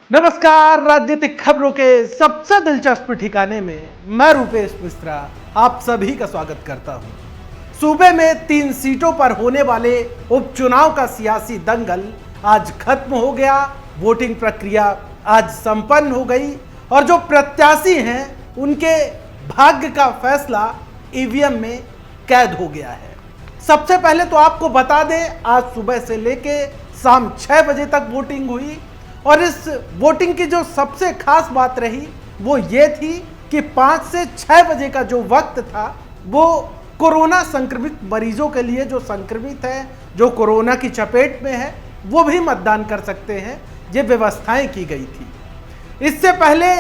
नमस्कार। राजनीतिक खबरों के सबसे दिलचस्प ठिकाने में मैं रूपेश मिश्रा आप सभी का स्वागत करता हूं। सूबे में 3 सीटों पर होने वाले उपचुनाव का सियासी दंगल आज खत्म हो गया। वोटिंग प्रक्रिया आज संपन्न हो गई और जो प्रत्याशी हैं उनके भाग्य का फैसला ईवीएम में कैद हो गया है। सबसे पहले तो आपको बता दें, आज सुबह से लेके शाम 6 बजे तक वोटिंग हुई और इस वोटिंग की जो सबसे खास बात रही वो ये थी कि 5 से 6 बजे का जो वक्त था वो कोरोना संक्रमित मरीजों के लिए, जो संक्रमित है, जो कोरोना की चपेट में है, वो भी मतदान कर सकते हैं। ये व्यवस्थाएं की गई थी। इससे पहले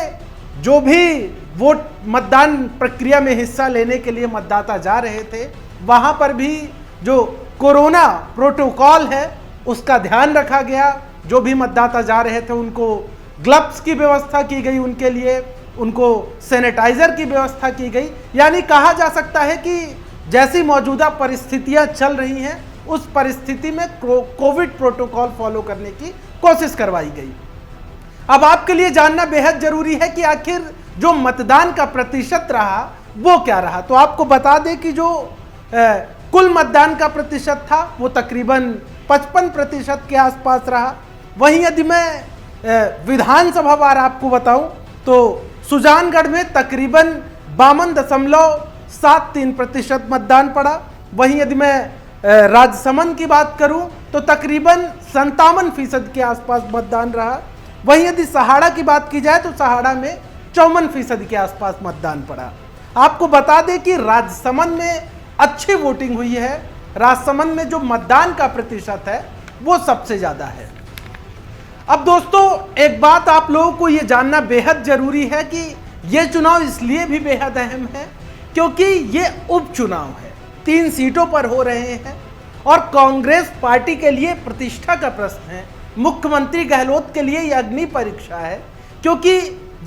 जो भी वोट मतदान प्रक्रिया में हिस्सा लेने के लिए मतदाता जा रहे थे, वहां पर भी जो कोरोना प्रोटोकॉल है उसका ध्यान रखा गया। जो भी मतदाता जा रहे थे उनको ग्लव्स की व्यवस्था की गई, उनके लिए उनको सैनिटाइजर की व्यवस्था की गई। यानी कहा जा सकता है कि जैसी मौजूदा परिस्थितियां चल रही हैं उस परिस्थिति में कोविड प्रोटोकॉल फॉलो करने की कोशिश करवाई गई। अब आपके लिए जानना बेहद जरूरी है कि आखिर जो मतदान का प्रतिशत रहा वो क्या रहा। तो आपको बता दें कि जो कुल मतदान का प्रतिशत था वो तकरीबन 55% के आसपास रहा। वहीं यदि मैं विधानसभा वार आपको बताऊं तो सुजानगढ़ में तकरीबन 52.73% मतदान पड़ा। वहीं यदि मैं राजसमंद की बात करूं तो तकरीबन 57% के आसपास मतदान रहा। वहीं यदि सहाड़ा की बात की जाए तो सहाड़ा में 54% के आसपास मतदान पड़ा। आपको बता दें कि राजसमंद में अच्छी वोटिंग हुई है। राजसमंद में जो मतदान का प्रतिशत है वो सबसे ज्यादा है। अब दोस्तों, एक बात आप लोगों को यह जानना बेहद जरूरी है कि यह चुनाव इसलिए भी बेहद अहम है क्योंकि यह उपचुनाव है, 3 सीटों पर हो रहे हैं और कांग्रेस पार्टी के लिए प्रतिष्ठा का प्रश्न है। मुख्यमंत्री गहलोत के लिए यह अग्नि परीक्षा है क्योंकि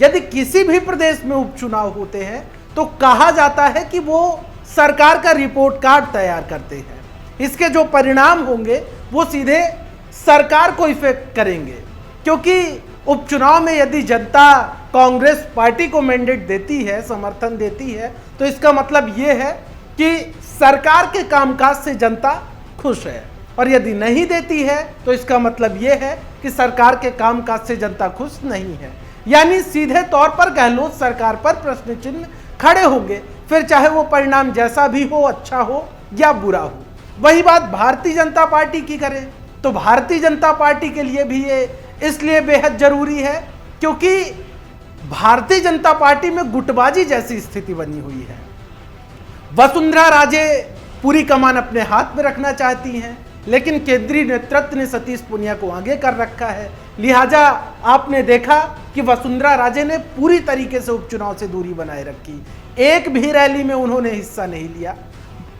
यदि किसी भी प्रदेश में उपचुनाव होते हैं तो कहा जाता है कि वो सरकार का रिपोर्ट कार्ड तैयार करते हैं। इसके जो परिणाम होंगे वो सीधे सरकार को इफेक्ट करेंगे क्योंकि उपचुनाव में यदि जनता कांग्रेस पार्टी को मैंडेट देती है, समर्थन देती है, तो इसका मतलब ये है कि सरकार के कामकाज से जनता खुश है और यदि नहीं देती है तो इसका मतलब ये है कि सरकार के कामकाज से जनता खुश नहीं है। यानी सीधे तौर पर गहलोत सरकार पर प्रश्न चिन्ह खड़े होंगे, फिर चाहे वो परिणाम जैसा भी हो, अच्छा हो या बुरा हो। वही बात भारतीय जनता पार्टी की करें तो भारतीय जनता पार्टी के लिए भी ये इसलिए बेहद जरूरी है क्योंकि भारतीय जनता पार्टी में गुटबाजी जैसी स्थिति बनी हुई है। वसुंधरा राजे पूरी कमान अपने हाथ में रखना चाहती हैं, लेकिन केंद्रीय नेतृत्व ने सतीश पूनिया को आगे कर रखा है। लिहाजा आपने देखा कि वसुंधरा राजे ने पूरी तरीके से उपचुनाव से दूरी बनाए रखी। एक भी रैली में उन्होंने हिस्सा नहीं लिया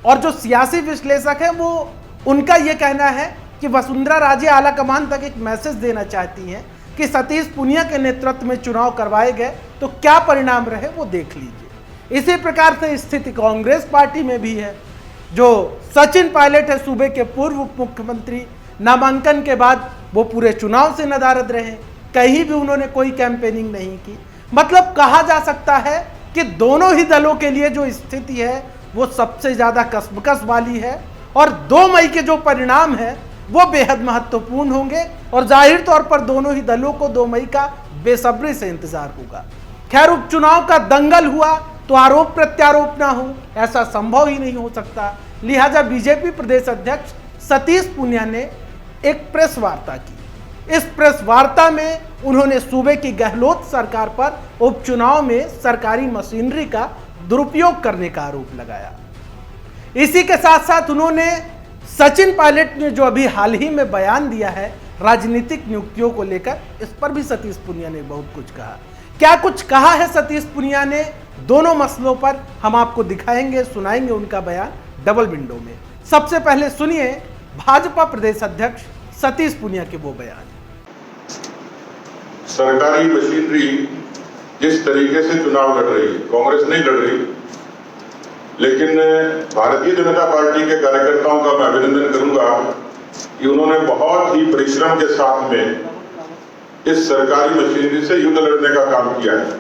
और जो सियासी विश्लेषक हैं वो उनका ये कहना है कि वसुंधरा राजे आला कमान तक एक मैसेज देना चाहती हैं कि सतीश पूनिया के नेतृत्व में चुनाव करवाए गए तो क्या परिणाम रहे वो देख लीजिए। इसी प्रकार से स्थिति कांग्रेस पार्टी में भी है। जो सचिन पायलट है, सूबे के पूर्व उप मुख्यमंत्री, नामांकन के बाद वो पूरे चुनाव से नदारद रहे, कहीं भी उन्होंने कोई कैंपेनिंग नहीं की। मतलब कहा जा सकता है कि दोनों ही दलों के लिए जो स्थिति है वो सबसे ज्यादा कसमकस वाली है और 2 मई के जो परिणाम है वो बेहद महत्वपूर्ण होंगे और जाहिर तौर पर दोनों ही दलों को 2 मई का बेसब्री से इंतजार होगा। खैर, उपचुनाव का दंगल हुआ तो आरोप प्रत्यारोप ना हो, ऐसा संभव ही नहीं हो सकता। लिहाजा बीजेपी प्रदेश अध्यक्ष सतीश पूनिया ने एक प्रेस वार्ता की। इस प्रेस वार्ता में उन्होंने सूबे की गहलोत सरकार पर उपचुनाव में सरकारी मशीनरी का दुरुपयोग करने का आरोप लगाया। इसी के साथ साथ उन्होंने सचिन पायलट ने जो अभी हाल ही में बयान दिया है राजनीतिक नियुक्तियों को लेकर, इस पर भी सतीश पूनिया ने बहुत कुछ कहा। क्या कुछ कहा है सतीश पूनिया ने दोनों मसलों पर, हम आपको दिखाएंगे, सुनाएंगे उनका बयान डबल विंडो में। सबसे पहले सुनिए भाजपा प्रदेश अध्यक्ष सतीश पूनिया के वो बयान। सरकारी मशीनरी जिस तरीके से चुनाव लड़ रही है, कांग्रेस नहीं लड़ रही, लेकिन भारतीय जनता पार्टी के कार्यकर्ताओं का मैं अभिनंदन करूंगा कि उन्होंने बहुत ही परिश्रम के साथ में इस सरकारी मशीनरी से युद्ध लड़ने का काम किया है।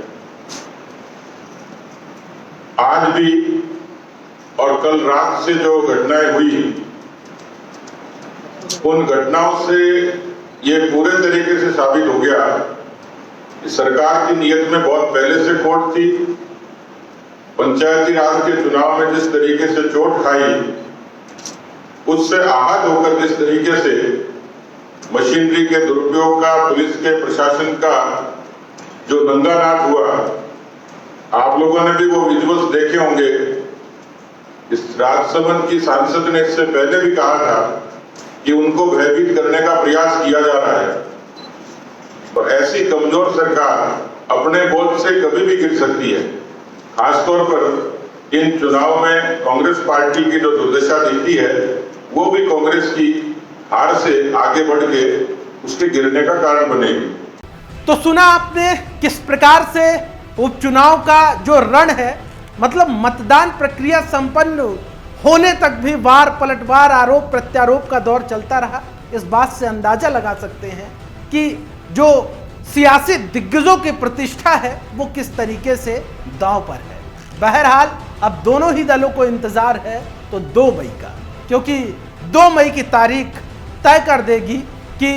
आज भी और कल रात से जो घटनाएं हुई, उन घटनाओं से ये पूरे तरीके से साबित हो गया कि सरकार की नीयत में बहुत पहले से खोट थी। पंचायती राज के चुनाव में जिस तरीके से चोट खाई, उससे आहत होकर जिस तरीके से मशीनरी के दुरुपयोग का, पुलिस के प्रशासन का जो नंगानाच हुआ, आप लोगों ने भी वो विजुअल्स देखे होंगे। इस राजसमंद की सांसद ने इससे पहले भी कहा था कि उनको भयभीत करने का प्रयास किया जा रहा है, और ऐसी कमजोर सरकार अपने बोझ से कभी भी गिर सकती है। खासतौर पर इन चुनाव में कांग्रेस पार्टी की जो दुर्दशा दिखती है, वो भी कांग्रेस की हार से आगे बढ़ के उसके गिरने का कारण बनेगी। तो सुना आपने किस प्रकार से उपचुनाव का जो रण है, मतलब मतदान प्रक्रिया संपन्न होने तक भी वार पलटवार, आरोप प्रत्यारोप का दौर चलता रहा। इस बात से अंदाजा लगा सकते हैं कि जो सियासी दिग्गजों की प्रतिष्ठा है वो किस तरीके से दांव पर है। बहरहाल अब दोनों ही दलों को इंतजार है तो 2 मई का, क्योंकि 2 मई की तारीख तय कर देगी कि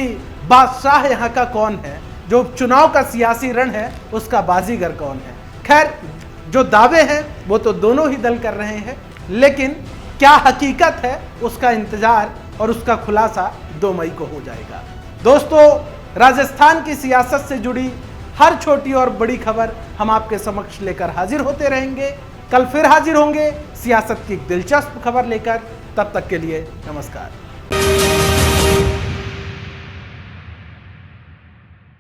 बादशाह यहाँ का कौन है, जो चुनाव का सियासी रण है उसका बाजीगर कौन है। खैर, जो दावे हैं वो तो दोनों ही दल कर रहे हैं, लेकिन क्या हकीकत है उसका इंतजार और उसका खुलासा 2 मई को हो जाएगा। दोस्तों, राजस्थान की सियासत से जुड़ी हर छोटी और बड़ी खबर हम आपके समक्ष लेकर हाजिर होते रहेंगे। कल फिर हाजिर होंगे सियासत की एक दिलचस्प खबर लेकर। तब तक के लिए नमस्कार।